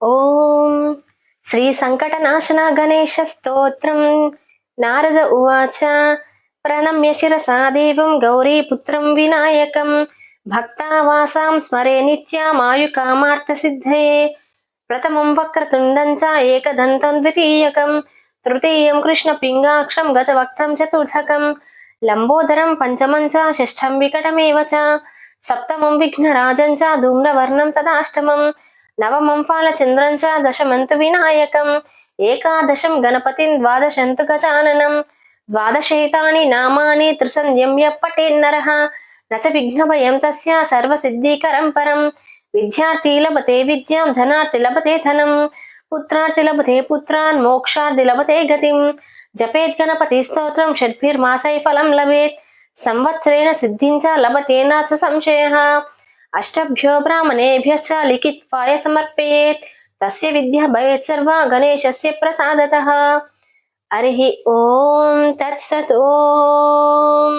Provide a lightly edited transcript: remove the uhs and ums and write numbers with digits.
ఓం శ్రీ సంకటనాశన గణేశ స్తోత్రం. నారద ఉవాచ ప్రణమ్య శిరసా దేవం గౌరీపుత్రం వినాయకం భక్తావాసాం స్మరే నిత్యమాయుకామార్థ సిద్ధయే. ప్రథమం వక్రతుండం చ ఏకదంతం ద్వితీయకం తృతీయం కృష్ణ పింగాక్షం గజవక్త్రం చతుర్థకం లంబోదరం పంచమం చ షష్ఠం వికటమేవ చ సప్తమం విఘ్నరాజం చ ధూమ్రవర్ణం తదాష్టమం నవమం ఫాలచంద్రం చ దశమంతు వినాయకం ఏకాదశం గణపతిం ద్వాదశంతు గజాననం ద్వాదశైతాని నామాని త్రిసంధ్యమ్య పఠేన్నరః నచ విఘ్నభయం తస్య సర్వసిద్ధీకరం పరం. విద్యార్థి లభతే విద్యాం ధనార్థి లభతే ధనం పుత్రార్థి లభతే పుత్రాన్ మోక్షార్థి లభతే గతిం. జపేత్ గణపతి స్తోత్రం షడ్భిర్మాసై ఫలం లభేత్ సంవత్సరేణ సిద్ధించ లభతేనాథ సంశయః. అష్టభ్యో బ్రాహ్మణేభ్యశ్చ లిఖిత్వాయ సమర్పయేత్ తస్య విద్య భవేత్ సర్వ గణేశస్య ప్రసాదతః. హరి ఓం తత్సత్. ఓం